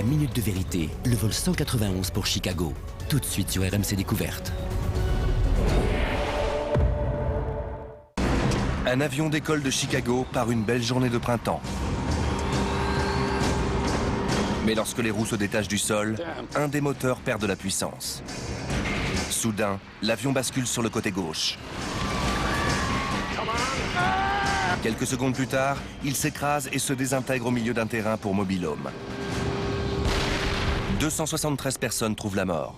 La minute de vérité, le vol 191 pour Chicago. Tout de suite sur RMC Découverte. Un avion décolle de Chicago par une belle journée de printemps. Mais lorsque les roues se détachent du sol, un des moteurs perd de la puissance. Soudain, l'avion bascule sur le côté gauche. Quelques secondes plus tard, il s'écrase et se désintègre au milieu d'un terrain pour mobil-home. 273 personnes trouvent la mort.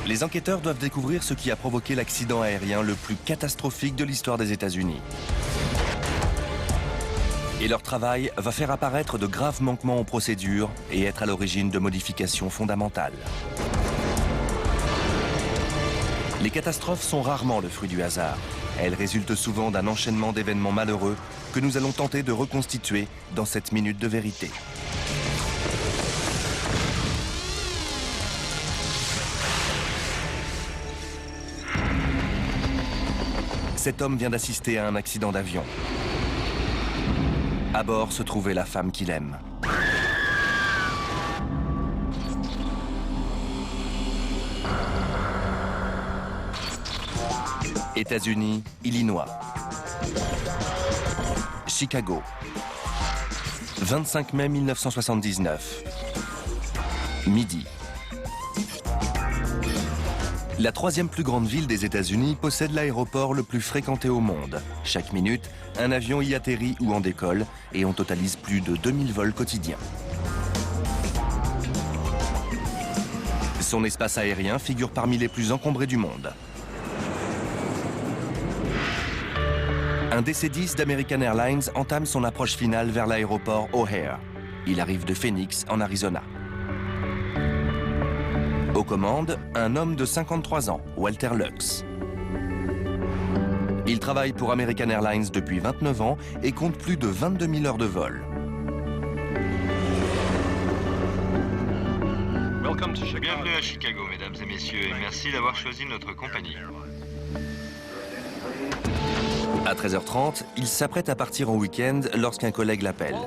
Les enquêteurs doivent découvrir ce qui a provoqué l'accident aérien le plus catastrophique de l'histoire des États-Unis. Et leur travail va faire apparaître de graves manquements aux procédures et être à l'origine de modifications fondamentales. Les catastrophes sont rarement le fruit du hasard. Elles résultent souvent d'un enchaînement d'événements malheureux que nous allons tenter de reconstituer dans cette minute de vérité. Cet homme vient d'assister à un accident d'avion. À bord se trouvait la femme qu'il aime. États-Unis, Illinois. Chicago. 25 mai 1979. Midi. La troisième plus grande ville des États-Unis possède l'aéroport le plus fréquenté au monde. Chaque minute, un avion y atterrit ou en décolle et on totalise plus de 2000 vols quotidiens. Son espace aérien figure parmi les plus encombrés du monde. Un DC-10 d'American Airlines entame son approche finale vers l'aéroport O'Hare. Il arrive de Phoenix, en Arizona. Aux commandes, un homme de 53 ans, Walter Lux. Il travaille pour American Airlines depuis 29 ans et compte plus de 22 000 heures de vol. Bienvenue à Chicago, mesdames et messieurs, et merci d'avoir choisi notre compagnie. À 13h30, il s'apprête à partir en week-end lorsqu'un collègue l'appelle.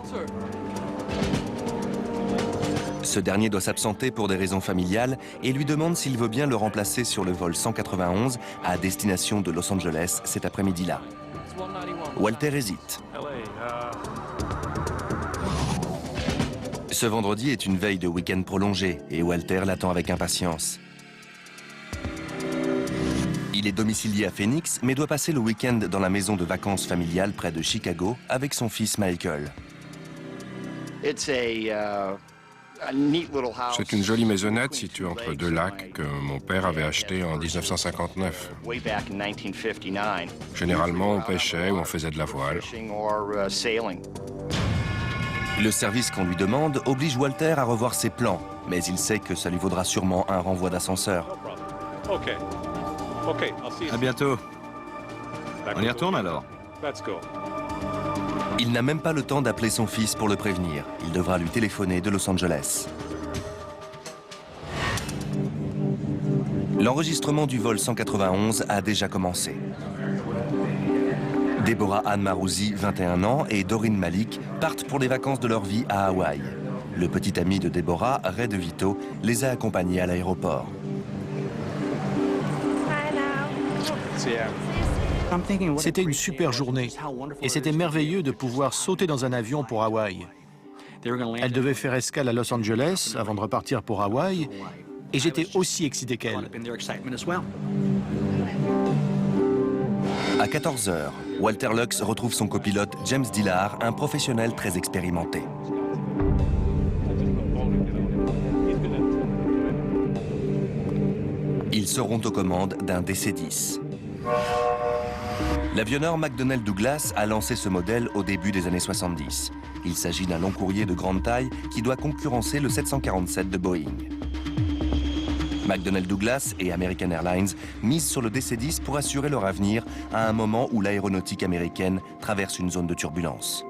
Ce dernier doit s'absenter pour des raisons familiales et lui demande s'il veut bien le remplacer sur le vol 191 à destination de Los Angeles cet après-midi-là. Walter hésite. Ce vendredi est une veille de week-end prolongée et Walter l'attend avec impatience. Il est domicilié à Phoenix mais doit passer le week-end dans la maison de vacances familiale près de Chicago avec son fils Michael. C'est une jolie maisonnette située entre deux lacs que mon père avait acheté en 1959. Généralement, on pêchait ou on faisait de la voile. Le service qu'on lui demande oblige Walter à revoir ses plans, mais il sait que ça lui vaudra sûrement un renvoi d'ascenseur. À bientôt. On y retourne alors. Il n'a même pas le temps d'appeler son fils pour le prévenir. Il devra lui téléphoner de Los Angeles. L'enregistrement du vol 191 a déjà commencé. Deborah Ann Marouzi, 21 ans, et Doreen Malik partent pour les vacances de leur vie à Hawaï. Le petit ami de Deborah, Ray DeVito, les a accompagnés à l'aéroport. C'était une super journée et c'était merveilleux de pouvoir sauter dans un avion pour Hawaï. Elle devait faire escale à Los Angeles avant de repartir pour Hawaï et j'étais aussi excité qu'elle. À 14h, Walter Lux retrouve son copilote James Dillard, un professionnel très expérimenté. Ils seront aux commandes d'un DC-10. L'avionneur McDonnell Douglas a lancé ce modèle au début des années 70. Il s'agit d'un long courrier de grande taille qui doit concurrencer le 747 de Boeing. McDonnell Douglas et American Airlines misent sur le DC-10 pour assurer leur avenir à un moment où l'aéronautique américaine traverse une zone de turbulence.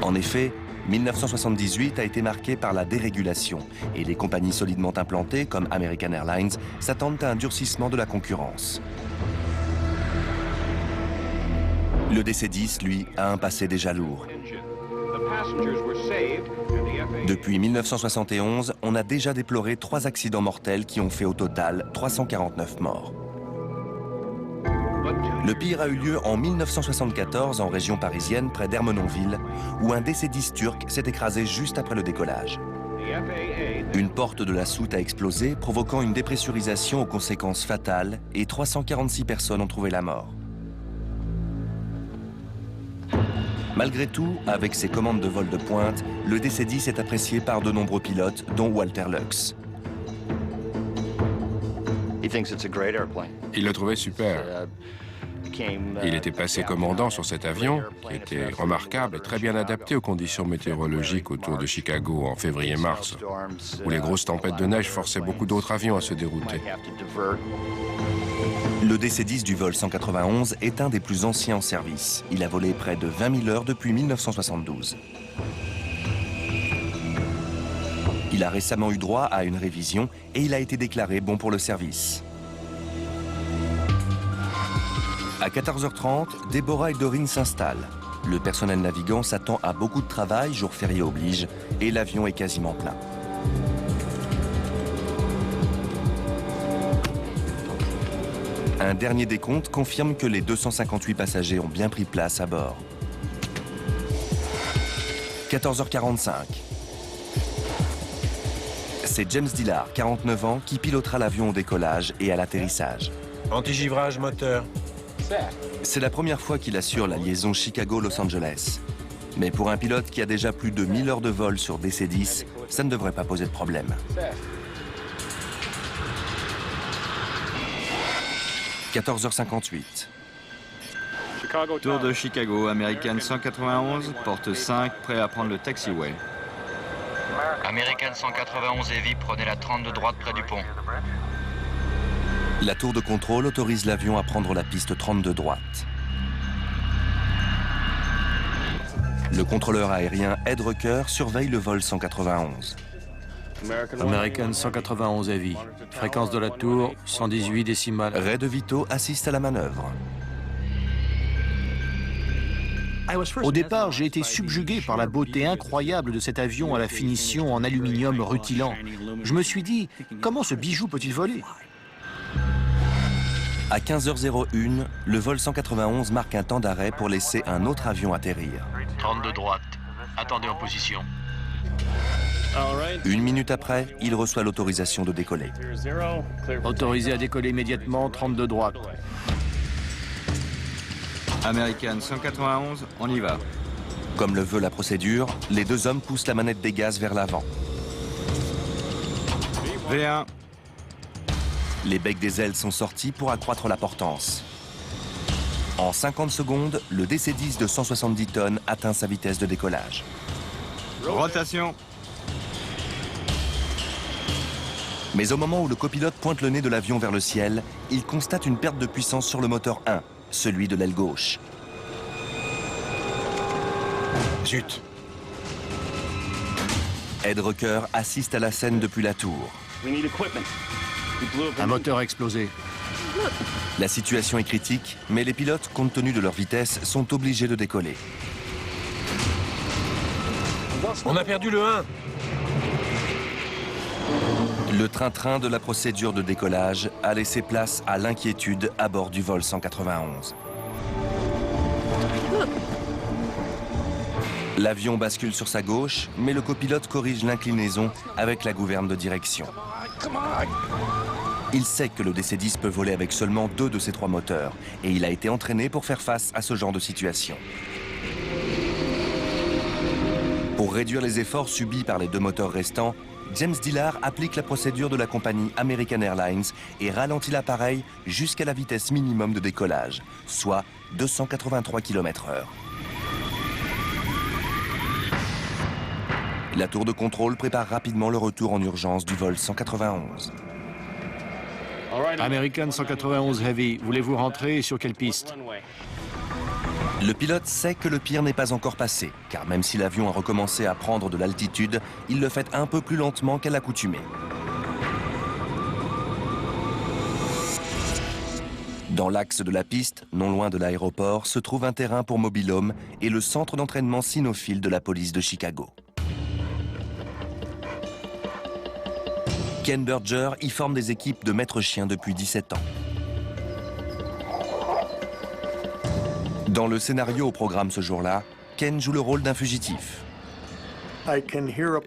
En effet, 1978 a été marqué par la dérégulation et les compagnies solidement implantées comme American Airlines s'attendent à un durcissement de la concurrence. Le DC-10, lui, a un passé déjà lourd. Depuis 1971, on a déjà déploré 3 accidents mortels qui ont fait au total 349 morts. Le pire a eu lieu en 1974 en région parisienne près d'Ermenonville, où un DC-10 turc s'est écrasé juste après le décollage. Une porte de la soute a explosé, provoquant une dépressurisation aux conséquences fatales, et 346 personnes ont trouvé la mort. Malgré tout, avec ses commandes de vol de pointe, le DC-10 est apprécié par de nombreux pilotes, dont Walter Lux. Il le trouvait super. Il était passé commandant sur cet avion, qui était remarquable et très bien adapté aux conditions météorologiques autour de Chicago en février-mars, où les grosses tempêtes de neige forçaient beaucoup d'autres avions à se dérouter. Le DC-10 du vol 191 est un des plus anciens en service. Il a volé près de 20 000 heures depuis 1972. Il a récemment eu droit à une révision et il a été déclaré bon pour le service. À 14h30, Deborah et Doreen s'installent. Le personnel navigant s'attend à beaucoup de travail, jour férié oblige, et l'avion est quasiment plein. Un dernier décompte confirme que les 258 passagers ont bien pris place à bord. 14h45. C'est James Dillard, 49 ans, qui pilotera l'avion au décollage et à l'atterrissage. Anti-givrage moteur. C'est la première fois qu'il assure la liaison Chicago-Los Angeles. Mais pour un pilote qui a déjà plus de 1000 heures de vol sur DC-10, ça ne devrait pas poser de problème. « 14h58. Tour de Chicago, American 191, porte 5, prêt à prendre le taxiway. American 191 Heavy, prenez la 32 droite près du pont. La tour de contrôle autorise l'avion à prendre la piste 32 droite. Le contrôleur aérien Ed Rucker surveille le vol 191. American 191 Heavy. Fréquence de la tour, 118 décimales. Ray DeVito assiste à la manœuvre. Au départ, j'ai été subjugué par la beauté incroyable de cet avion à la finition en aluminium rutilant. Je me suis dit, comment ce bijou peut-il voler ? À 15h01, le vol 191 marque un temps d'arrêt pour laisser un autre avion atterrir. 32 droite. Attendez en position. Une minute après, il reçoit l'autorisation de décoller. Autorisé à décoller immédiatement, 32 droite. American 191, on y va. Comme le veut la procédure, les deux hommes poussent la manette des gaz vers l'avant. V1. Les becs des ailes sont sortis pour accroître la portance. En 50 secondes, le DC-10 de 170 tonnes atteint sa vitesse de décollage. Rotation. Mais au moment où le copilote pointe le nez de l'avion vers le ciel, il constate une perte de puissance sur le moteur 1, celui de l'aile gauche. Zut. Ed Rucker assiste à la scène depuis la tour. Un moteur a explosé. La situation est critique, mais les pilotes, compte tenu de leur vitesse, sont obligés de décoller. On a perdu le 1. Le train-train de la procédure de décollage a laissé place à l'inquiétude à bord du vol 191. L'avion bascule sur sa gauche, mais le copilote corrige l'inclinaison avec la gouverne de direction. Il sait que le DC-10 peut voler avec seulement 2 de ses 3 moteurs, et il a été entraîné pour faire face à ce genre de situation. Pour réduire les efforts subis par les 2 moteurs restants, James Dillard applique la procédure de la compagnie American Airlines et ralentit l'appareil jusqu'à la vitesse minimum de décollage, soit 283 km/h. La tour de contrôle prépare rapidement le retour en urgence du vol 191. American 191 Heavy, voulez-vous rentrer et sur quelle piste ? Le pilote sait que le pire n'est pas encore passé, car même si l'avion a recommencé à prendre de l'altitude, il le fait un peu plus lentement qu'à l'accoutumée. Dans l'axe de la piste, non loin de l'aéroport, se trouve un terrain pour mobil-homes et le centre d'entraînement cynophile de la police de Chicago. Ken Berger y forme des équipes de maîtres chiens depuis 17 ans. Dans le scénario au programme ce jour-là, Ken joue le rôle d'un fugitif.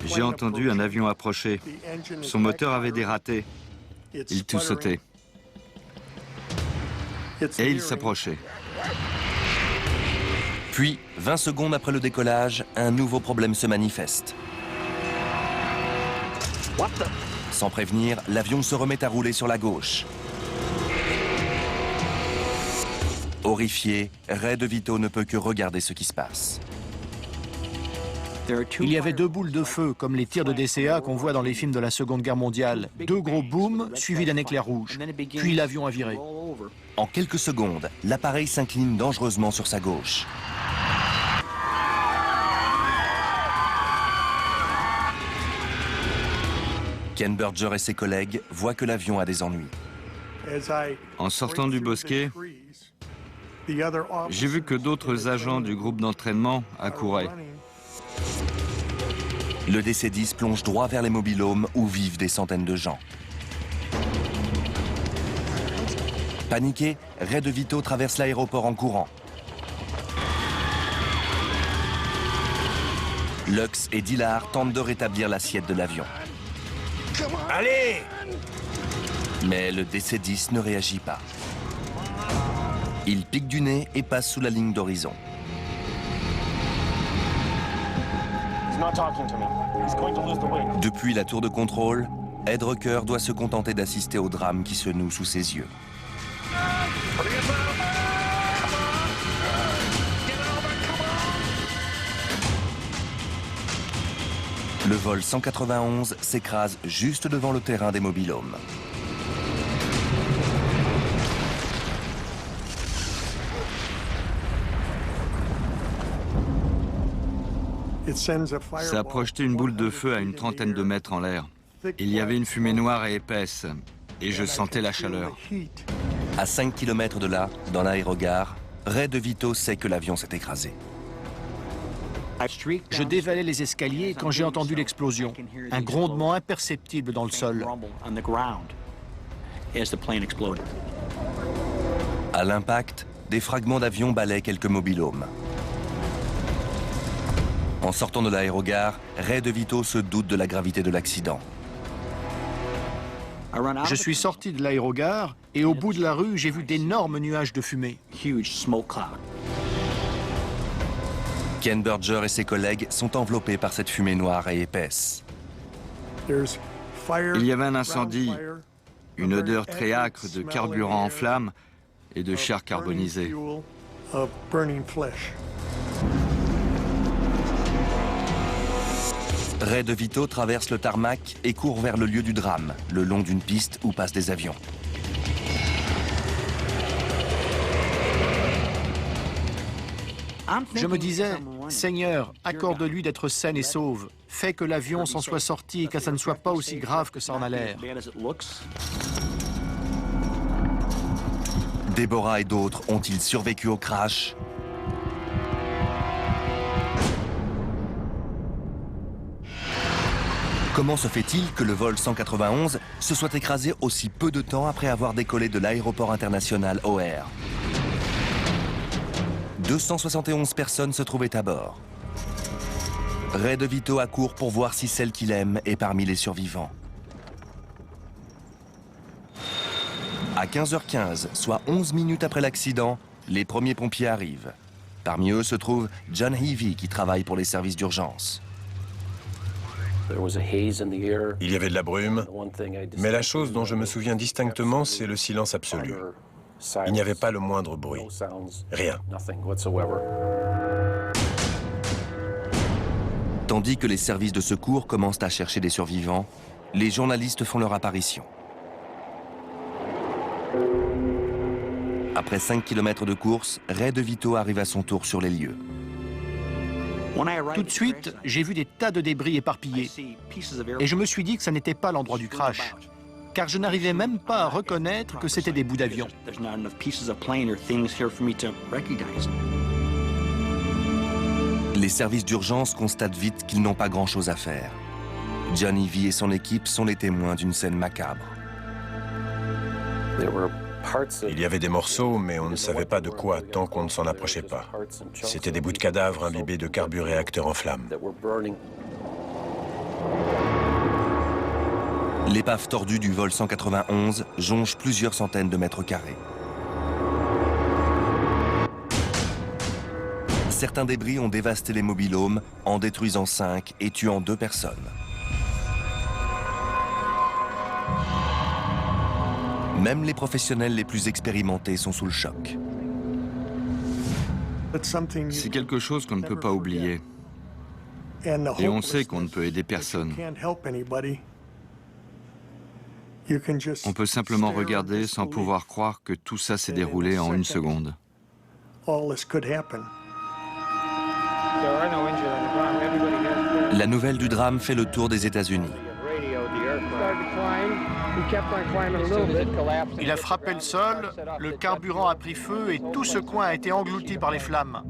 J'ai entendu un avion approcher. Son moteur avait dératé. Il tout sautait. Et il s'approchait. Puis, 20 secondes après le décollage, un nouveau problème se manifeste. Sans prévenir, l'avion se remet à rouler sur la gauche. Horrifié, Ray DeVito ne peut que regarder ce qui se passe. Il y avait deux boules de feu, comme les tirs de DCA qu'on voit dans les films de la Seconde Guerre mondiale. Deux gros booms, suivis d'un éclair rouge. Puis l'avion a viré. En quelques secondes, l'appareil s'incline dangereusement sur sa gauche. Ken Berger et ses collègues voient que l'avion a des ennuis. En sortant du bosquet, j'ai vu que d'autres agents du groupe d'entraînement accouraient. Le DC-10 plonge droit vers les mobil-homes où vivent des centaines de gens. Paniqué, Ray DeVito traverse l'aéroport en courant. Lux et Dillard tentent de rétablir l'assiette de l'avion. Allez! Mais le DC-10 ne réagit pas. Il pique du nez et passe sous la ligne d'horizon. Depuis la tour de contrôle, Ed Rucker doit se contenter d'assister au drame qui se noue sous ses yeux. Le vol 191 s'écrase juste devant le terrain des mobil-homes. Ça a projeté une boule de feu à une trentaine de mètres en l'air. Il y avait une fumée noire et épaisse, et je sentais la chaleur. À 5 km de là, dans l'aérogare, Ray DeVito sait que l'avion s'est écrasé. Je dévalais les escaliers quand j'ai entendu l'explosion. Un grondement imperceptible dans le sol. À l'impact, des fragments d'avion balaient quelques mobil-homes. En sortant de l'aérogare, Ray DeVito se doute de la gravité de l'accident. Je suis sorti de l'aérogare et au bout de la rue, j'ai vu d'énormes nuages de fumée. Ken Berger et ses collègues sont enveloppés par cette fumée noire et épaisse. Il y avait un incendie, une odeur très âcre de carburant en flammes et de chair carbonisée. Ray DeVito traverse le tarmac et court vers le lieu du drame, le long d'une piste où passent des avions. Je me disais, Seigneur, accorde-lui d'être saine et sauve. Fais que l'avion s'en soit sorti et que ça ne soit pas aussi grave que ça en a l'air. Deborah et d'autres ont-ils survécu au crash? Comment se fait-il que le vol 191 se soit écrasé aussi peu de temps après avoir décollé de l'aéroport international O'Hare? 271 personnes se trouvaient à bord. Ray DeVito accourt pour voir si celle qu'il aime est parmi les survivants. À 15h15, soit 11 minutes après l'accident, les premiers pompiers arrivent. Parmi eux se trouve John Heavy qui travaille pour les services d'urgence. Il y avait de la brume, mais la chose dont je me souviens distinctement, c'est le silence absolu. Il n'y avait pas le moindre bruit. Rien. Tandis que les services de secours commencent à chercher des survivants, les journalistes font leur apparition. Après 5 km de course, Ray DeVito arrive à son tour sur les lieux. Tout de suite, j'ai vu des tas de débris éparpillés. Et je me suis dit que ça n'était pas l'endroit du crash. car je n'arrivais même pas à reconnaître que c'était des bouts d'avion. Les services d'urgence constatent vite qu'ils n'ont pas grand-chose à faire. John Ivy et son équipe sont les témoins d'une scène macabre. Il y avait des morceaux, mais on ne savait pas de quoi tant qu'on ne s'en approchait pas. C'était des bouts de cadavres imbibés de carburéacteurs en flammes. L'épave tordue du vol 191 jonche plusieurs centaines de mètres carrés. Certains débris ont dévasté les mobil-homes en détruisant 5 et tuant 2 personnes. Même les professionnels les plus expérimentés sont sous le choc. C'est quelque chose qu'on ne peut pas oublier. Et on sait qu'on ne peut aider personne. On peut simplement regarder sans pouvoir croire que tout ça s'est déroulé en une seconde. La nouvelle du drame fait le tour des États-Unis. Il a frappé le sol, le carburant a pris feu et tout ce coin a été englouti par les flammes.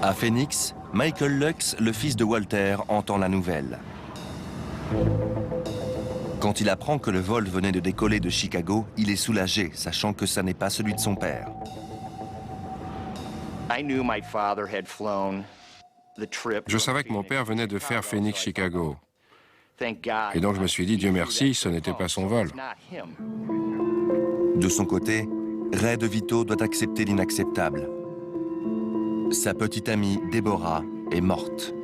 À Phoenix, Michael Lux, le fils de Walter, entend la nouvelle. Quand il apprend que le vol venait de décoller de Chicago, il est soulagé, sachant que ça n'est pas celui de son père. Je savais que mon père venait de faire Phoenix-Chicago. Et donc je me suis dit, Dieu merci, ce n'était pas son vol. De son côté, Ray DeVito doit accepter l'inacceptable. Sa petite amie, Deborah, est morte.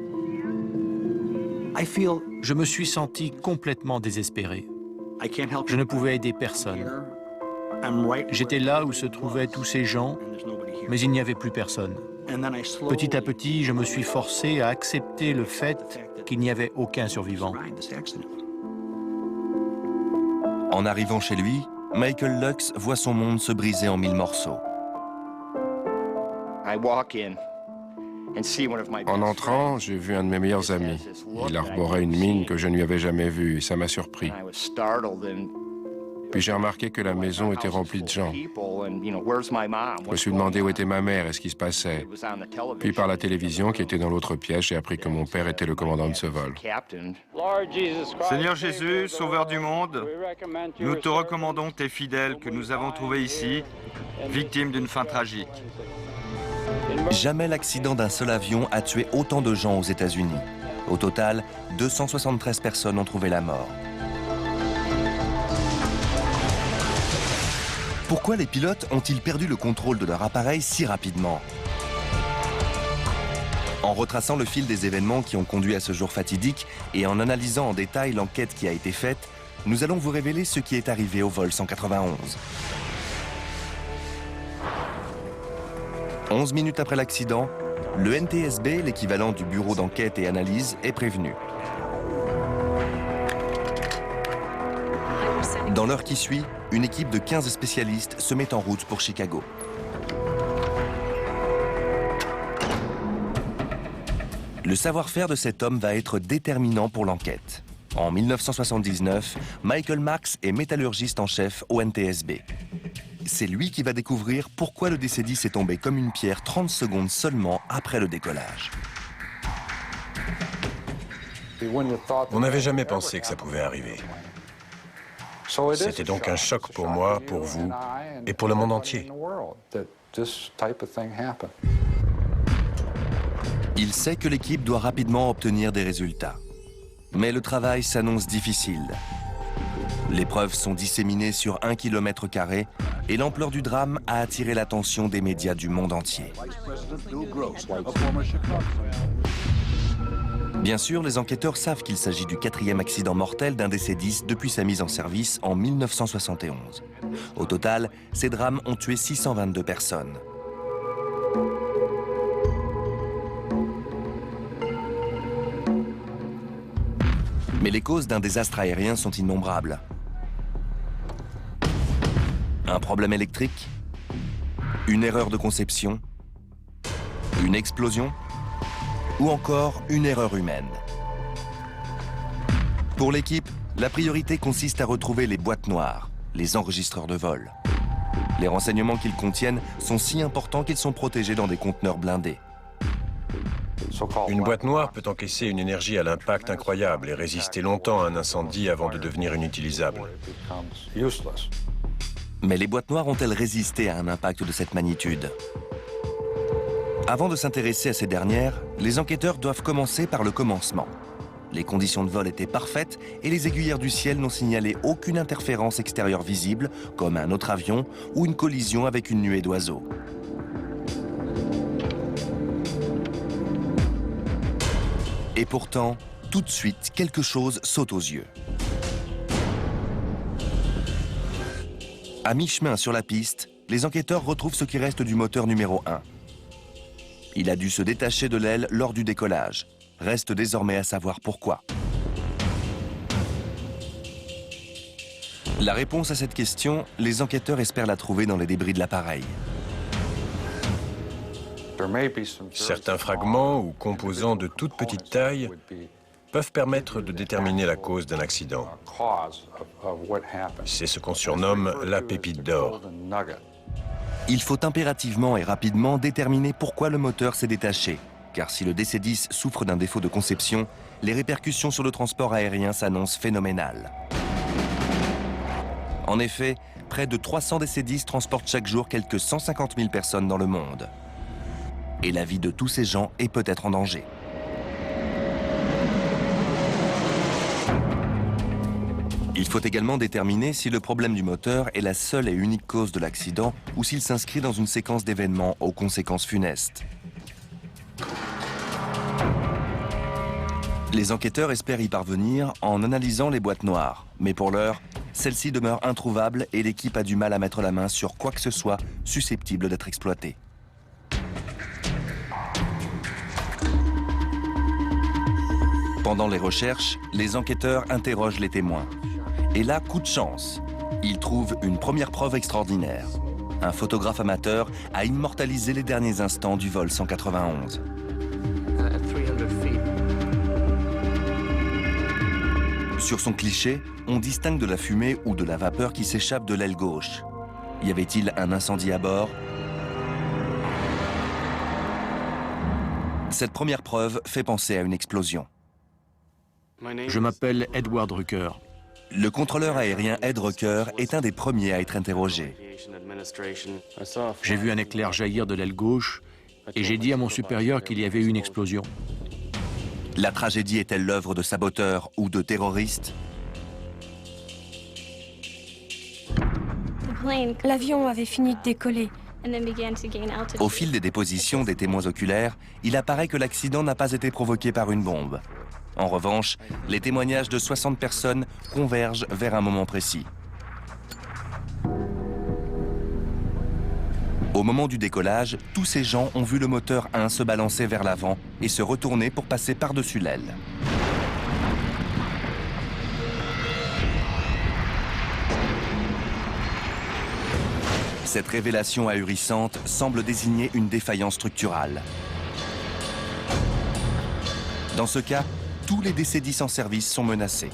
Je me suis senti complètement désespéré. Je ne pouvais aider personne. J'étais là où se trouvaient tous ces gens, mais il n'y avait plus personne. Petit à petit, je me suis forcé à accepter le fait qu'il n'y avait aucun survivant. En arrivant chez lui, Michael Lux voit son monde se briser en 1000 morceaux. En entrant, j'ai vu un de mes meilleurs amis. Il arborait une mine que je ne lui avais jamais vue et ça m'a surpris. Puis j'ai remarqué que la maison était remplie de gens. Je me suis demandé où était ma mère et ce qui se passait. Puis par la télévision qui était dans l'autre pièce, j'ai appris que mon père était le commandant de ce vol. Seigneur Jésus, Sauveur du monde, nous te recommandons tes fidèles que nous avons trouvés ici, victimes d'une fin tragique. Jamais l'accident d'un seul avion a tué autant de gens aux États-Unis. Au total, 273 personnes ont trouvé la mort. Pourquoi les pilotes ont-ils perdu le contrôle de leur appareil si rapidement? En retraçant le fil des événements qui ont conduit à ce jour fatidique et en analysant en détail l'enquête qui a été faite, nous allons vous révéler ce qui est arrivé au vol 191. 11 minutes après l'accident, le NTSB, l'équivalent du bureau d'enquête et analyse, est prévenu. Dans l'heure qui suit, une équipe de 15 spécialistes se met en route pour Chicago. Le savoir-faire de cet homme va être déterminant pour l'enquête. En 1979, Michael Marks est métallurgiste en chef au NTSB. C'est lui qui va découvrir pourquoi le DC-10 est tombé comme une pierre 30 secondes seulement après le décollage. On n'avait jamais pensé que ça pouvait arriver. C'était donc un choc pour moi, pour vous et pour le monde entier. Il sait que l'équipe doit rapidement obtenir des résultats. Mais le travail s'annonce difficile. Les preuves sont disséminées sur 1 km² et l'ampleur du drame a attiré l'attention des médias du monde entier. Bien sûr, les enquêteurs savent qu'il s'agit du 4e accident mortel d'un DC-10 depuis sa mise en service en 1971. Au total, ces drames ont tué 622 personnes. Mais les causes d'un désastre aérien sont innombrables. Un problème électrique, une erreur de conception, une explosion ou encore une erreur humaine. Pour l'équipe, la priorité consiste à retrouver les boîtes noires, les enregistreurs de vol. Les renseignements qu'ils contiennent sont si importants qu'ils sont protégés dans des conteneurs blindés. Une boîte noire peut encaisser une énergie à l'impact incroyable et résister longtemps à un incendie avant de devenir inutilisable. Mais les boîtes noires ont-elles résisté à un impact de cette magnitude? Avant de s'intéresser à ces dernières, les enquêteurs doivent commencer par le commencement. Les conditions de vol étaient parfaites et les aiguilleurs du ciel n'ont signalé aucune interférence extérieure visible, comme un autre avion ou une collision avec une nuée d'oiseaux. Et pourtant, tout de suite, quelque chose saute aux yeux. À mi-chemin sur la piste, les enquêteurs retrouvent ce qui reste du moteur numéro 1. Il a dû se détacher de l'aile lors du décollage. Reste désormais à savoir pourquoi. La réponse à cette question, les enquêteurs espèrent la trouver dans les débris de l'appareil. Certains fragments ou composants de toute petite taille peuvent permettre de déterminer la cause d'un accident. C'est ce qu'on surnomme la pépite d'or. Il faut impérativement et rapidement déterminer pourquoi le moteur s'est détaché, car si le DC-10 souffre d'un défaut de conception, les répercussions sur le transport aérien s'annoncent phénoménales. En effet, près de 300 DC-10 transportent chaque jour quelques 150 000 personnes dans le monde. Et la vie de tous ces gens est peut-être en danger. Il faut également déterminer si le problème du moteur est la seule et unique cause de l'accident ou s'il s'inscrit dans une séquence d'événements aux conséquences funestes. Les enquêteurs espèrent y parvenir en analysant les boîtes noires. Mais pour l'heure, celles-ci demeurent introuvables et l'équipe a du mal à mettre la main sur quoi que ce soit susceptible d'être exploité. Pendant les recherches, les enquêteurs interrogent les témoins. Et là, coup de chance, ils trouvent une première preuve extraordinaire. Un photographe amateur a immortalisé les derniers instants du vol 191. Sur son cliché, on distingue de la fumée ou de la vapeur qui s'échappe de l'aile gauche. Y avait-il un incendie à bord? Cette première preuve fait penser à une explosion. Je m'appelle Edward Rucker. Le contrôleur aérien Ed Rucker est un des premiers à être interrogé. J'ai vu un éclair jaillir de l'aile gauche et j'ai dit à mon supérieur qu'il y avait eu une explosion. La tragédie est-elle l'œuvre de saboteurs ou de terroristes? L'avion avait fini de décoller. Au fil des dépositions des témoins oculaires, il apparaît que l'accident n'a pas été provoqué par une bombe. En revanche, les témoignages de 60 personnes convergent vers un moment précis. Au moment du décollage, tous ces gens ont vu le moteur 1 se balancer vers l'avant et se retourner pour passer par-dessus l'aile. Cette révélation ahurissante semble désigner une défaillance structurale. Dans ce cas, tous les DC-10 en service sont menacés.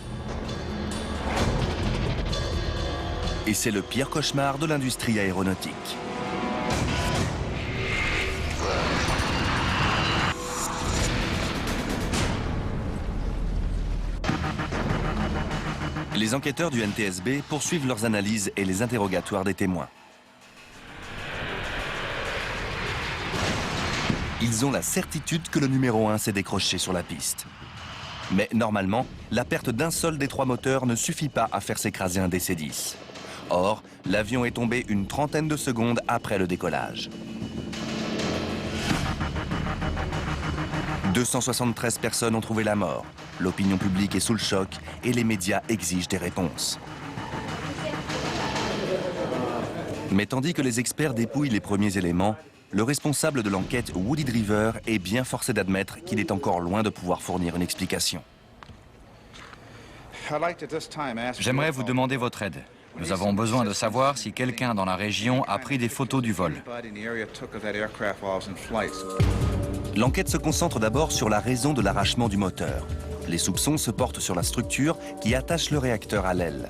Et c'est le pire cauchemar de l'industrie aéronautique. Les enquêteurs du NTSB poursuivent leurs analyses et les interrogatoires des témoins. Ils ont la certitude que le numéro 1 s'est décroché sur la piste. Mais normalement, la perte d'un seul des 3 moteurs ne suffit pas à faire s'écraser un DC-10. Or, l'avion est tombé une trentaine de secondes après le décollage. 273 personnes ont trouvé la mort. L'opinion publique est sous le choc et les médias exigent des réponses. Mais tandis que les experts dépouillent les premiers éléments, le responsable de l'enquête, Woody Driver, est bien forcé d'admettre qu'il est encore loin de pouvoir fournir une explication. J'aimerais vous demander votre aide. Nous avons besoin de savoir si quelqu'un dans la région a pris des photos du vol. L'enquête se concentre d'abord sur la raison de l'arrachement du moteur. Les soupçons se portent sur la structure qui attache le réacteur à l'aile.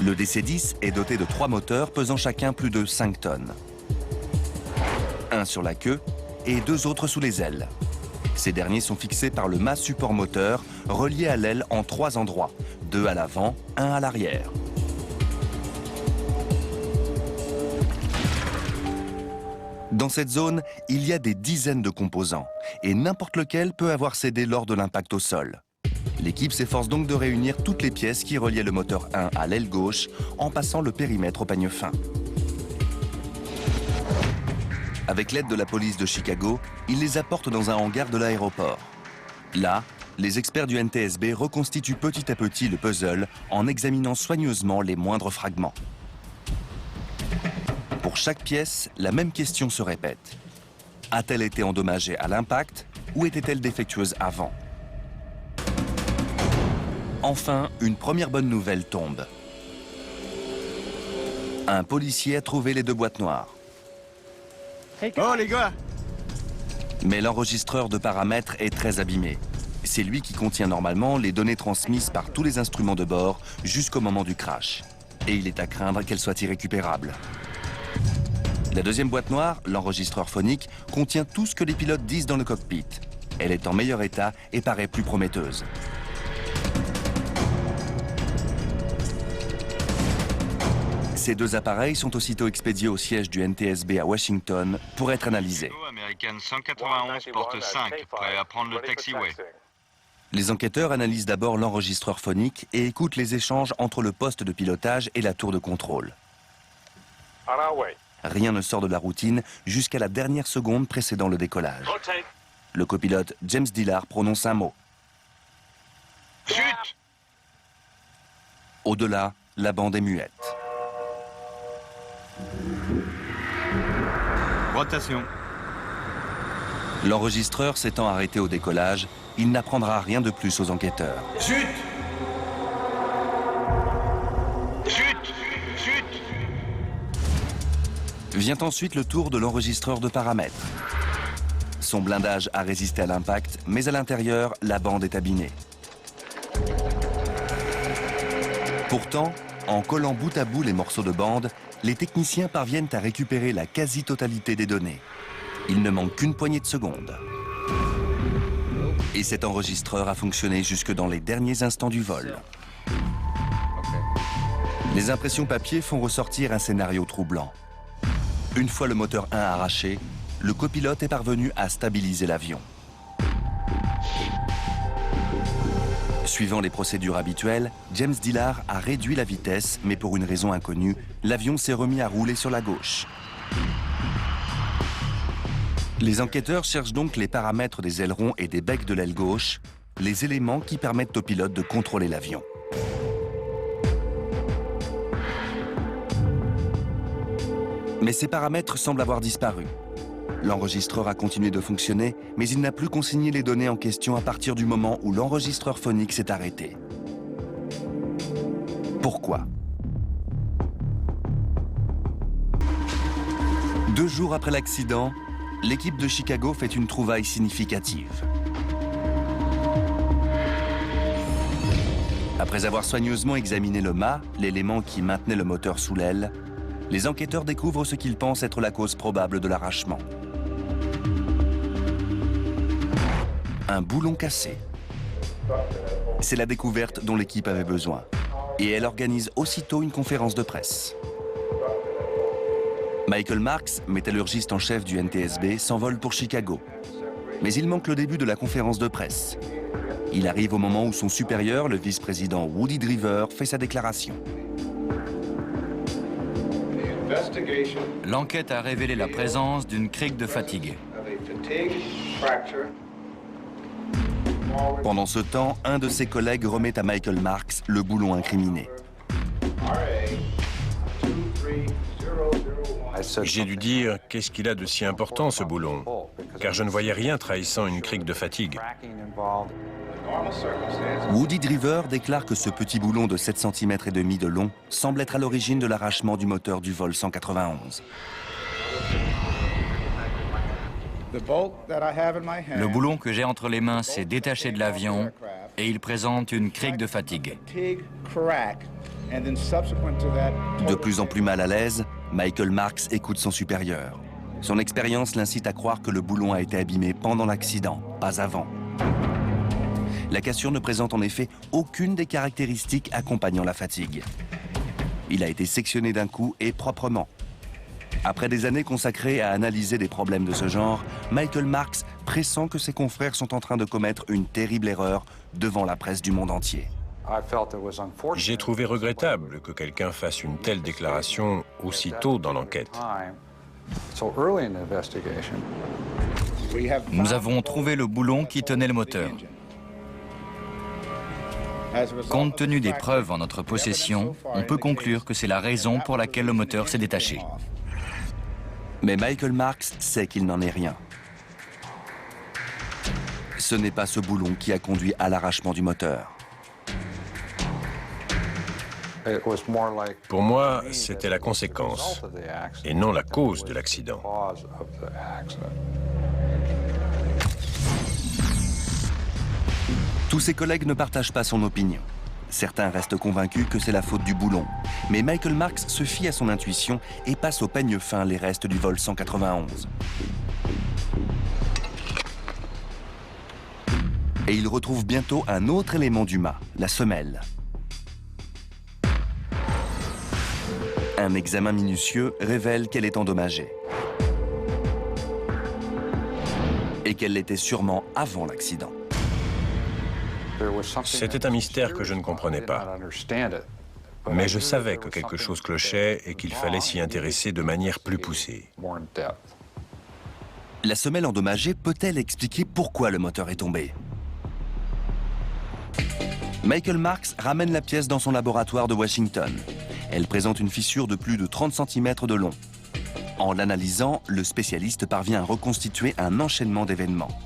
Le DC-10 est doté de 3 moteurs pesant chacun plus de 5 tonnes. Un sur la queue et 2 autres sous les ailes. Ces derniers sont fixés par le mât support moteur, relié à l'aile en 3 endroits, 2 à l'avant, 1 à l'arrière. Dans cette zone, il y a des dizaines de composants, et n'importe lequel peut avoir cédé lors de l'impact au sol. L'équipe s'efforce donc de réunir toutes les pièces qui reliaient le moteur 1 à l'aile gauche, en passant le périmètre au peigne fin. Avec l'aide de la police de Chicago, ils les apportent dans un hangar de l'aéroport. Là, les experts du NTSB reconstituent petit à petit le puzzle en examinant soigneusement les moindres fragments. Pour chaque pièce, la même question se répète. A-t-elle été endommagée à l'impact ou était-elle défectueuse avant? Enfin, une première bonne nouvelle tombe. Un policier a trouvé les 2 boîtes noires. Oh les gars! Mais l'enregistreur de paramètres est très abîmé. C'est lui qui contient normalement les données transmises par tous les instruments de bord jusqu'au moment du crash. Et il est à craindre qu'elle soit irrécupérable. La deuxième boîte noire, l'enregistreur phonique, contient tout ce que les pilotes disent dans le cockpit. Elle est en meilleur état et paraît plus prometteuse. Ces 2 appareils sont aussitôt expédiés au siège du NTSB à Washington pour être analysés. American 191 porte 5, prêt à prendre le taxiway. Les enquêteurs analysent d'abord l'enregistreur phonique et écoutent les échanges entre le poste de pilotage et la tour de contrôle. Rien ne sort de la routine jusqu'à la dernière seconde précédant le décollage. Le copilote James Dillard prononce un mot. Chut! Au-delà, la bande est muette. Rotation. L'enregistreur s'étant arrêté au décollage, il n'apprendra rien de plus aux enquêteurs. Chut! Chut! Chut! Vient ensuite le tour de l'enregistreur de paramètres. Son blindage a résisté à l'impact, mais à l'intérieur, la bande est abîmée. Pourtant, en collant bout à bout les morceaux de bande, les techniciens parviennent à récupérer la quasi-totalité des données. Il ne manque qu'une poignée de secondes. Et cet enregistreur a fonctionné jusque dans les derniers instants du vol. Les impressions papier font ressortir un scénario troublant. Une fois le moteur 1 arraché, le copilote est parvenu à stabiliser l'avion. Suivant les procédures habituelles, James Dillard a réduit la vitesse, mais pour une raison inconnue, l'avion s'est remis à rouler sur la gauche. Les enquêteurs cherchent donc les paramètres des ailerons et des becs de l'aile gauche, les éléments qui permettent au pilote de contrôler l'avion. Mais ces paramètres semblent avoir disparu. L'enregistreur a continué de fonctionner, mais il n'a plus consigné les données en question à partir du moment où l'enregistreur phonique s'est arrêté. Pourquoi? 2 jours après l'accident, l'équipe de Chicago fait une trouvaille significative. Après avoir soigneusement examiné le mât, l'élément qui maintenait le moteur sous l'aile, les enquêteurs découvrent ce qu'ils pensent être la cause probable de l'arrachement. Un boulon cassé. C'est la découverte dont l'équipe avait besoin. Et elle organise aussitôt une conférence de presse. Michael Marks, métallurgiste en chef du NTSB, s'envole pour Chicago. Mais il manque le début de la conférence de presse. Il arrive au moment où son supérieur, le vice-président Woody Driver, fait sa déclaration. L'enquête a révélé la présence d'une crique de fatigue. Pendant ce temps, un de ses collègues remet à Michael Marks le boulon incriminé. J'ai dû dire, qu'est-ce qu'il a de si important ce boulon? Car je ne voyais rien trahissant une crique de fatigue. Woody Driver déclare que ce petit boulon de 7,5 cm de long semble être à l'origine de l'arrachement du moteur du vol 191. Le boulon que j'ai entre les mains s'est détaché de l'avion et il présente une crique de fatigue. De plus en plus mal à l'aise, Michael Marks écoute son supérieur. Son expérience l'incite à croire que le boulon a été abîmé pendant l'accident, pas avant. La cassure ne présente en effet aucune des caractéristiques accompagnant la fatigue. Il a été sectionné d'un coup et proprement. Après des années consacrées à analyser des problèmes de ce genre, Michael Marks pressent que ses confrères sont en train de commettre une terrible erreur devant la presse du monde entier. J'ai trouvé regrettable que quelqu'un fasse une telle déclaration aussitôt dans l'enquête. Nous avons trouvé le boulon qui tenait le moteur. Compte tenu des preuves en notre possession, on peut conclure que c'est la raison pour laquelle le moteur s'est détaché. Mais Michael Marks sait qu'il n'en est rien. Ce n'est pas ce boulon qui a conduit à l'arrachement du moteur. Pour moi, c'était la conséquence et non la cause de l'accident. Tous ses collègues ne partagent pas son opinion. Certains restent convaincus que c'est la faute du boulon. Mais Michael Marks se fie à son intuition et passe au peigne fin les restes du vol 191. Et il retrouve bientôt un autre élément du mât, la semelle. Un examen minutieux révèle qu'elle est endommagée. Et qu'elle l'était sûrement avant l'accident. C'était un mystère que je ne comprenais pas. Mais je savais que quelque chose clochait et qu'il fallait s'y intéresser de manière plus poussée. La semelle endommagée peut-elle expliquer pourquoi le moteur est tombé? Michael Marks ramène la pièce dans son laboratoire de Washington. Elle présente une fissure de plus de 30 cm de long. En l'analysant, le spécialiste parvient à reconstituer un enchaînement d'événements.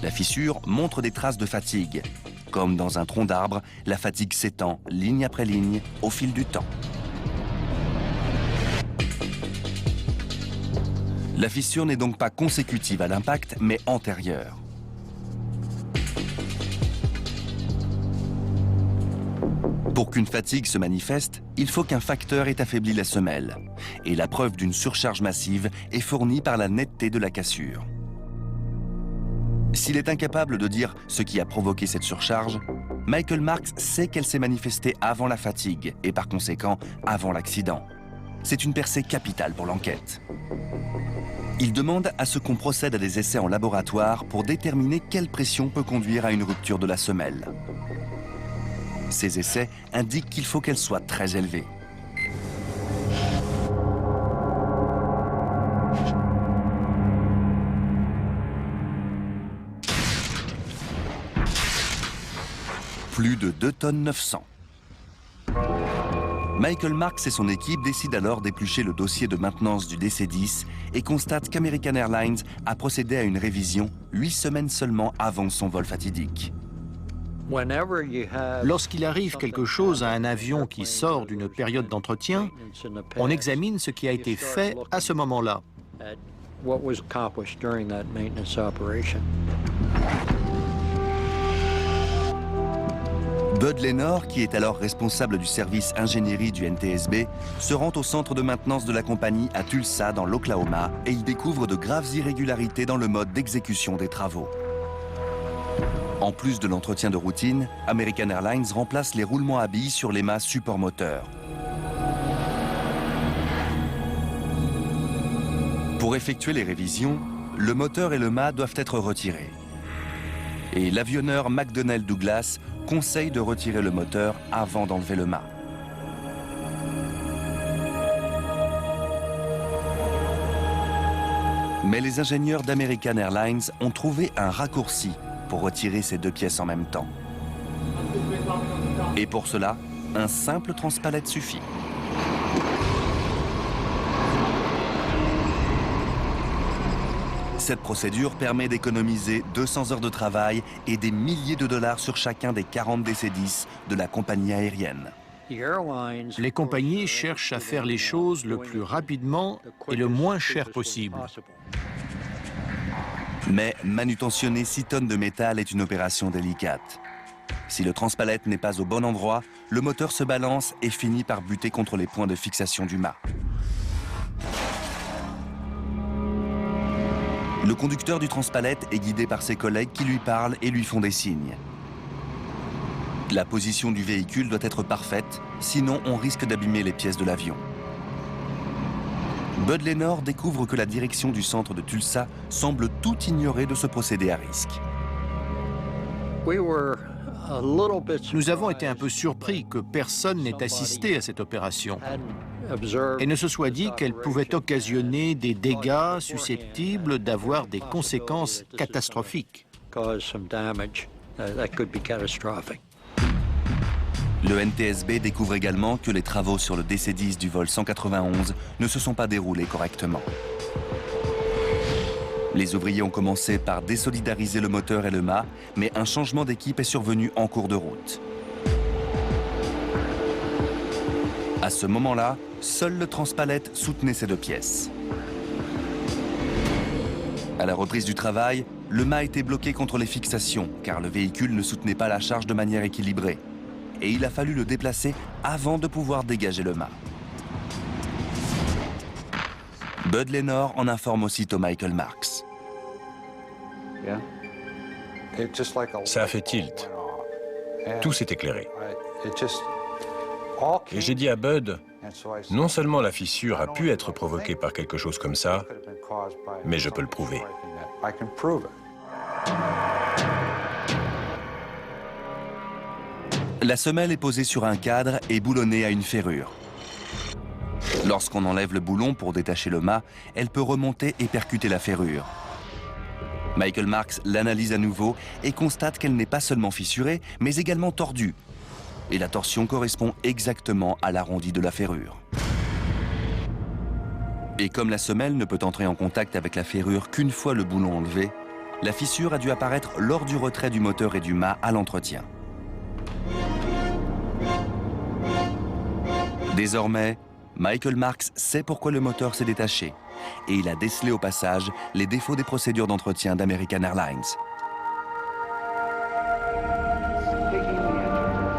La fissure montre des traces de fatigue. Comme dans un tronc d'arbre, la fatigue s'étend ligne après ligne au fil du temps. La fissure n'est donc pas consécutive à l'impact, mais antérieure. Pour qu'une fatigue se manifeste, il faut qu'un facteur ait affaibli la semelle. Et la preuve d'une surcharge massive est fournie par la netteté de la cassure. S'il est incapable de dire ce qui a provoqué cette surcharge, Michael Marks sait qu'elle s'est manifestée avant la fatigue et par conséquent avant l'accident. C'est une percée capitale pour l'enquête. Il demande à ce qu'on procède à des essais en laboratoire pour déterminer quelle pression peut conduire à une rupture de la semelle. Ces essais indiquent qu'il faut qu'elle soit très élevée. Plus de 2 tonnes 900. Michael Marks et son équipe décident alors d'éplucher le dossier de maintenance du DC-10 et constatent qu'American Airlines a procédé à une révision 8 semaines seulement avant son vol fatidique. Lorsqu'il arrive quelque chose à un avion qui sort d'une période d'entretien, on examine ce qui a été fait à ce moment-là. Bud Lenor, qui est alors responsable du service ingénierie du NTSB, se rend au centre de maintenance de la compagnie à Tulsa, dans l'Oklahoma, et il découvre de graves irrégularités dans le mode d'exécution des travaux. En plus de l'entretien de routine, American Airlines remplace les roulements à billes sur les mâts support moteur. Pour effectuer les révisions, le moteur et le mât doivent être retirés. Et l'avionneur McDonnell Douglas conseille de retirer le moteur avant d'enlever le mât. Mais les ingénieurs d'American Airlines ont trouvé un raccourci pour retirer ces deux pièces en même temps. Et pour cela, un simple transpalette suffit. Cette procédure permet d'économiser 200 heures de travail et des milliers de dollars sur chacun des 40 DC-10 de la compagnie aérienne. Les compagnies cherchent à faire les choses le plus rapidement et le moins cher possible. Mais manutentionner 6 tonnes de métal est une opération délicate. Si le transpalette n'est pas au bon endroit, le moteur se balance et finit par buter contre les points de fixation du mât. Le conducteur du transpalette est guidé par ses collègues qui lui parlent et lui font des signes. La position du véhicule doit être parfaite, sinon on risque d'abîmer les pièces de l'avion. Bud Lenor découvre que la direction du centre de Tulsa semble tout ignorer de ce procédé à risque. Nous avons été un peu surpris que personne n'ait assisté à cette opération et ne se soit dit qu'elle pouvait occasionner des dégâts susceptibles d'avoir des conséquences catastrophiques. Le NTSB découvre également que les travaux sur le DC-10 du vol 191 ne se sont pas déroulés correctement. Les ouvriers ont commencé par désolidariser le moteur et le mât, mais un changement d'équipe est survenu en cours de route. À ce moment-là, seul le transpalette soutenait ces 2 pièces. À la reprise du travail, le mât était bloqué contre les fixations, car le véhicule ne soutenait pas la charge de manière équilibrée. Et il a fallu le déplacer avant de pouvoir dégager le mât. Bud Lenor en informe aussitôt Michael Marks. Ça a fait tilt. Tout s'est éclairé. Et j'ai dit à Bud, non seulement la fissure a pu être provoquée par quelque chose comme ça, mais je peux le prouver. La semelle est posée sur un cadre et boulonnée à une ferrure. Lorsqu'on enlève le boulon pour détacher le mât, elle peut remonter et percuter la ferrure. Michael Marks l'analyse à nouveau et constate qu'elle n'est pas seulement fissurée, mais également tordue. Et la torsion correspond exactement à l'arrondi de la ferrure. Et comme la semelle ne peut entrer en contact avec la ferrure qu'une fois le boulon enlevé, la fissure a dû apparaître lors du retrait du moteur et du mât à l'entretien. Désormais, Michael Marks sait pourquoi le moteur s'est détaché et il a décelé au passage les défauts des procédures d'entretien d'American Airlines.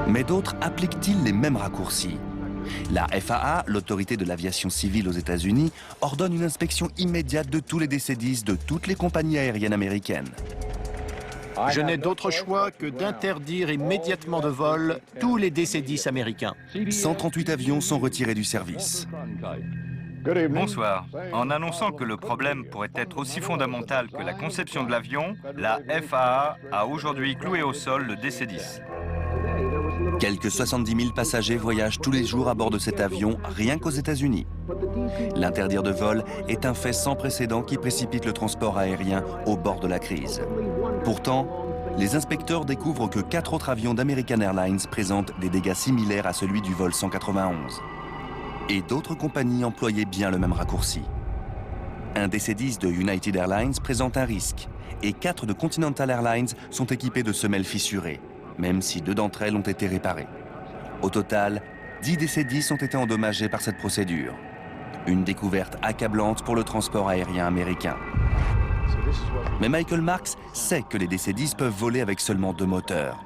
Mais d'autres appliquent-ils les mêmes raccourcis? La FAA, l'autorité de l'aviation civile aux États-Unis, ordonne une inspection immédiate de tous les DC-10 de toutes les compagnies aériennes américaines. Je n'ai d'autre choix que d'interdire immédiatement de vol tous les DC-10 américains. 138 avions sont retirés du service. Bonsoir. En annonçant que le problème pourrait être aussi fondamental que la conception de l'avion, la FAA a aujourd'hui cloué au sol le DC-10. Quelques 70 000 passagers voyagent tous les jours à bord de cet avion, rien qu'aux États-Unis. L'interdire de vol est un fait sans précédent qui précipite le transport aérien au bord de la crise. Pourtant, les inspecteurs découvrent que 4 autres avions d'American Airlines présentent des dégâts similaires à celui du vol 191. Et d'autres compagnies employaient bien le même raccourci. Un DC-10 de United Airlines présente un risque, et 4 de Continental Airlines sont équipés de semelles fissurées, même si 2 d'entre elles ont été réparées. Au total, 10 DC-10 ont été endommagés par cette procédure. Une découverte accablante pour le transport aérien américain. Mais Michael Marks sait que les DC-10 peuvent voler avec seulement 2 moteurs.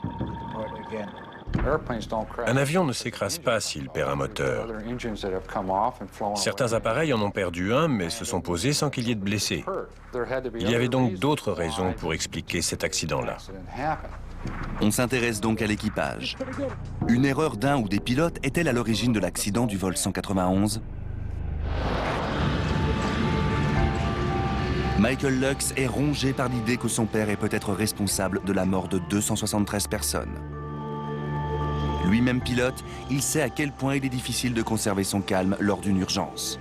Un avion ne s'écrase pas s'il perd un moteur. Certains appareils en ont perdu un, mais se sont posés sans qu'il y ait de blessés. Il y avait donc d'autres raisons pour expliquer cet accident-là. On s'intéresse donc à l'équipage. Une erreur d'un ou des pilotes est-elle à l'origine de l'accident du vol 191 ? Michael Lux est rongé par l'idée que son père est peut-être responsable de la mort de 273 personnes. Lui-même pilote, il sait à quel point il est difficile de conserver son calme lors d'une urgence.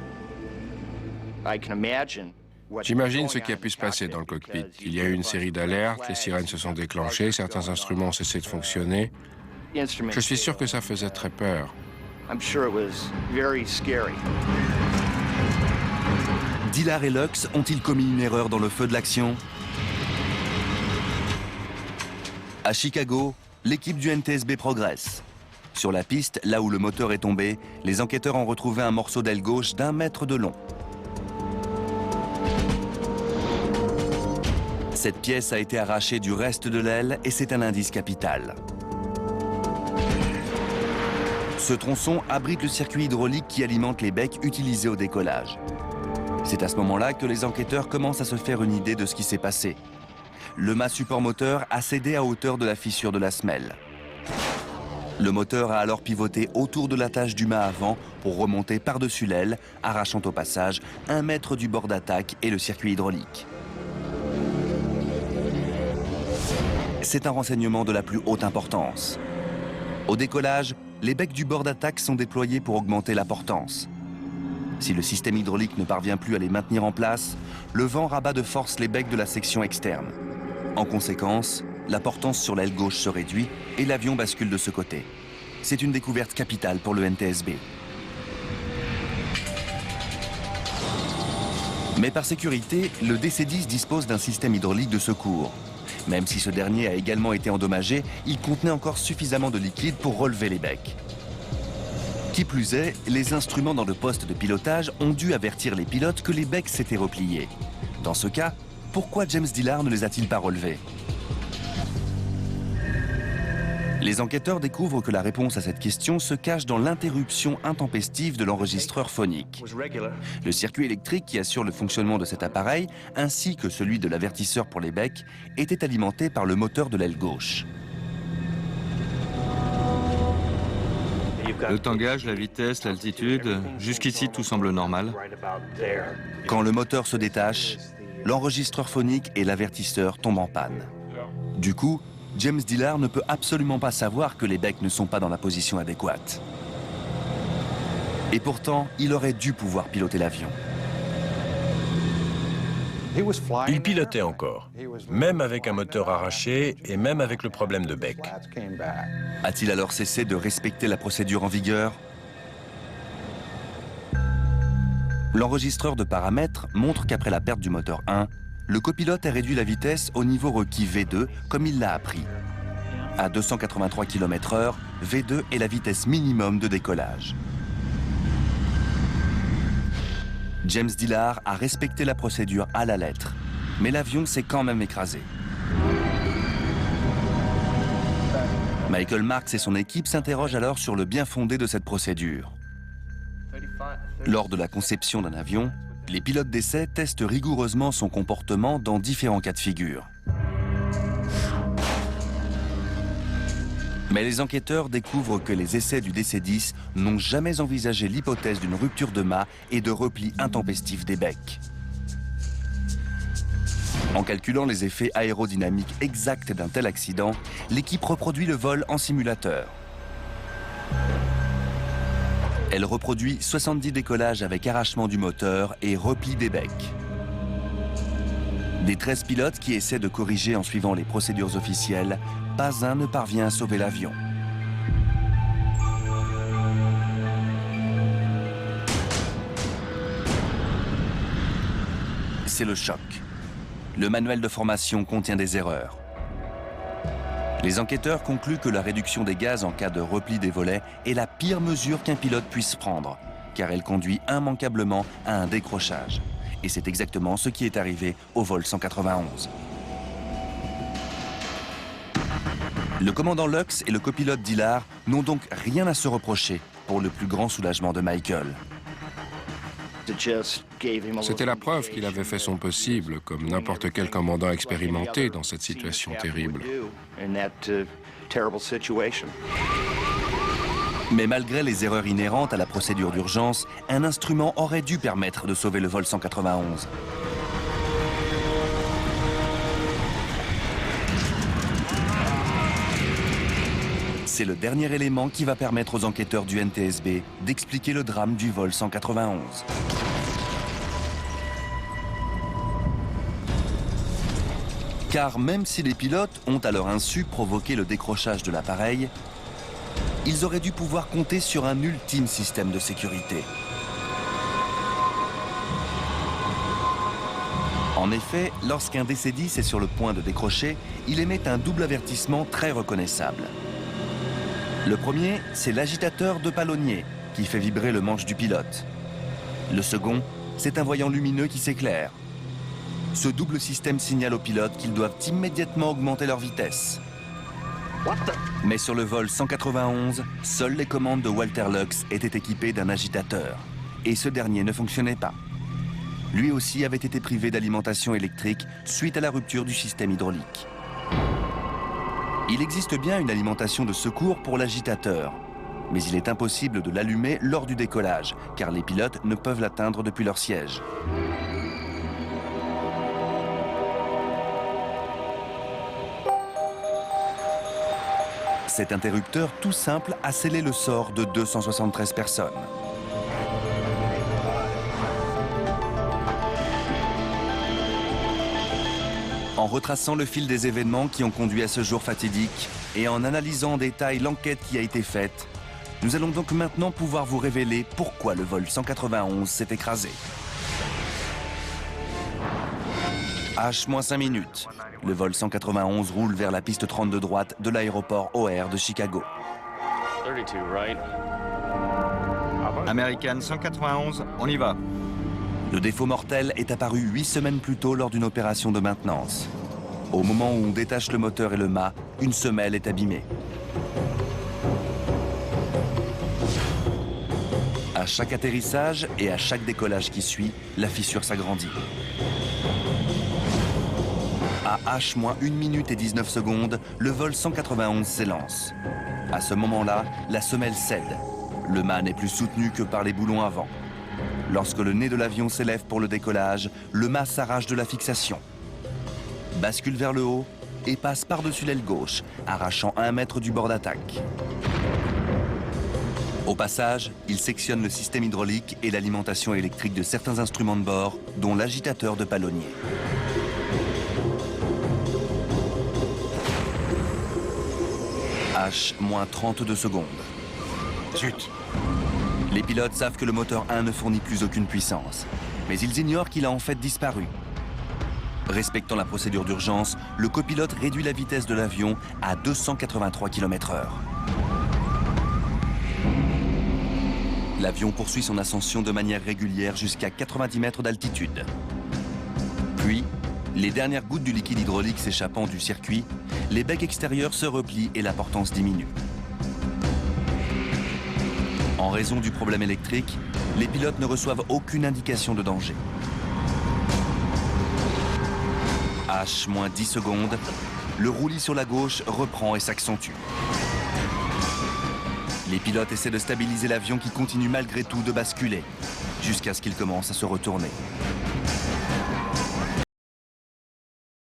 J'imagine ce qui a pu se passer dans le cockpit. Il y a eu une série d'alertes, les sirènes se sont déclenchées, certains instruments ont cessé de fonctionner. Je suis sûr que ça faisait très peur. Dillard et Lux ont-ils commis une erreur dans le feu de l'action? À Chicago, l'équipe du NTSB progresse. Sur la piste, là où le moteur est tombé, les enquêteurs ont retrouvé un morceau d'aile gauche d'1 mètre de long. Cette pièce a été arrachée du reste de l'aile et c'est un indice capital. Ce tronçon abrite le circuit hydraulique qui alimente les becs utilisés au décollage. C'est à ce moment-là que les enquêteurs commencent à se faire une idée de ce qui s'est passé. Le mât support moteur a cédé à hauteur de la fissure de la semelle. Le moteur a alors pivoté autour de l'attache du mât avant pour remonter par-dessus l'aile, arrachant au passage 1 mètre du bord d'attaque et le circuit hydraulique. C'est un renseignement de la plus haute importance. Au décollage, les becs du bord d'attaque sont déployés pour augmenter la portance. Si le système hydraulique ne parvient plus à les maintenir en place, le vent rabat de force les becs de la section externe. En conséquence, la portance sur l'aile gauche se réduit et l'avion bascule de ce côté. C'est une découverte capitale pour le NTSB. Mais par sécurité, le DC-10 dispose d'un système hydraulique de secours. Même si ce dernier a également été endommagé, il contenait encore suffisamment de liquide pour relever les becs. Qui plus est, les instruments dans le poste de pilotage ont dû avertir les pilotes que les becs s'étaient repliés. Dans ce cas, pourquoi James Dillard ne les a-t-il pas relevés? Les enquêteurs découvrent que la réponse à cette question se cache dans l'interruption intempestive de l'enregistreur phonique. Le circuit électrique qui assure le fonctionnement de cet appareil, ainsi que celui de l'avertisseur pour les becs, était alimenté par le moteur de l'aile gauche. Le tangage, la vitesse, l'altitude, jusqu'ici tout semble normal. Quand le moteur se détache, l'enregistreur phonique et l'avertisseur tombent en panne. Du coup, James Dillard ne peut absolument pas savoir que les becs ne sont pas dans la position adéquate. Et pourtant, il aurait dû pouvoir piloter l'avion. Il pilotait encore, même avec un moteur arraché et même avec le problème de bec. A-t-il alors cessé de respecter la procédure en vigueur? L'enregistreur de paramètres montre qu'après la perte du moteur 1, le copilote a réduit la vitesse au niveau requis V2 comme il l'a appris. À 283 km/h, V2 est la vitesse minimum de décollage. James Dillard a respecté la procédure à la lettre, mais l'avion s'est quand même écrasé. Michael Marks et son équipe s'interrogent alors sur le bien fondé de cette procédure. Lors de la conception d'un avion, les pilotes d'essai testent rigoureusement son comportement dans différents cas de figure. Mais les enquêteurs découvrent que les essais du DC-10 n'ont jamais envisagé l'hypothèse d'une rupture de mât et de repli intempestif des becs. En calculant les effets aérodynamiques exacts d'un tel accident, l'équipe reproduit le vol en simulateur. Elle reproduit 70 décollages avec arrachement du moteur et repli des becs. Des 13 pilotes qui essaient de corriger en suivant les procédures officielles, pas un ne parvient à sauver l'avion. C'est le choc. Le manuel de formation contient des erreurs. Les enquêteurs concluent que la réduction des gaz en cas de repli des volets est la pire mesure qu'un pilote puisse prendre, car elle conduit immanquablement à un décrochage. Et c'est exactement ce qui est arrivé au vol 191. Le commandant Lux et le copilote Dillard n'ont donc rien à se reprocher, pour le plus grand soulagement de Michael. C'était la preuve qu'il avait fait son possible, comme n'importe quel commandant expérimenté dans cette situation terrible. Mais malgré les erreurs inhérentes à la procédure d'urgence, un instrument aurait dû permettre de sauver le vol 191. C'est le dernier élément qui va permettre aux enquêteurs du NTSB d'expliquer le drame du vol 191. Car même si les pilotes ont à leur insu provoqué le décrochage de l'appareil, ils auraient dû pouvoir compter sur un ultime système de sécurité. En effet, lorsqu'un DC-10 est sur le point de décrocher, il émet un double avertissement très reconnaissable. Le premier, c'est l'agitateur de palonnier, qui fait vibrer le manche du pilote. Le second, c'est un voyant lumineux qui s'éclaire. Ce double système signale aux pilotes qu'ils doivent immédiatement augmenter leur vitesse. Mais sur le vol 191, seules les commandes de Walter Lux étaient équipées d'un agitateur. Et ce dernier ne fonctionnait pas. Lui aussi avait été privé d'alimentation électrique suite à la rupture du système hydraulique. Il existe bien une alimentation de secours pour l'agitateur, mais il est impossible de l'allumer lors du décollage, car les pilotes ne peuvent l'atteindre depuis leur siège. Cet interrupteur tout simple a scellé le sort de 273 personnes. En retraçant le fil des événements qui ont conduit à ce jour fatidique et en analysant en détail l'enquête qui a été faite, nous allons donc maintenant pouvoir vous révéler pourquoi le vol 191 s'est écrasé. H-5 minutes. Le vol 191 roule vers la piste 32 droite de l'aéroport OR de Chicago. American 191, on y va. Le défaut mortel est apparu 8 semaines plus tôt lors d'une opération de maintenance. Au moment où on détache le moteur et le mât, une semelle est abîmée. À chaque atterrissage et à chaque décollage qui suit, la fissure s'agrandit. À H-1 minute et 19 secondes, le vol 191 s'élance. À ce moment-là, la semelle cède. Le mât n'est plus soutenu que par les boulons avant. Lorsque le nez de l'avion s'élève pour le décollage, le mât s'arrache de la fixation, bascule vers le haut et passe par-dessus l'aile gauche, arrachant 1 mètre du bord d'attaque. Au passage, il sectionne le système hydraulique et l'alimentation électrique de certains instruments de bord, dont l'agitateur de palonnier. H-32 secondes. Zut! Les pilotes savent que le moteur 1 ne fournit plus aucune puissance, mais ils ignorent qu'il a en fait disparu. Respectant la procédure d'urgence, le copilote réduit la vitesse de l'avion à 283 km/h. L'avion poursuit son ascension de manière régulière jusqu'à 90 mètres d'altitude. Puis, les dernières gouttes du liquide hydraulique s'échappant du circuit, les becs extérieurs se replient et la portance diminue. En raison du problème électrique, les pilotes ne reçoivent aucune indication de danger. H-10 secondes, le roulis sur la gauche reprend et s'accentue. Les pilotes essaient de stabiliser l'avion qui continue malgré tout de basculer, jusqu'à ce qu'il commence à se retourner.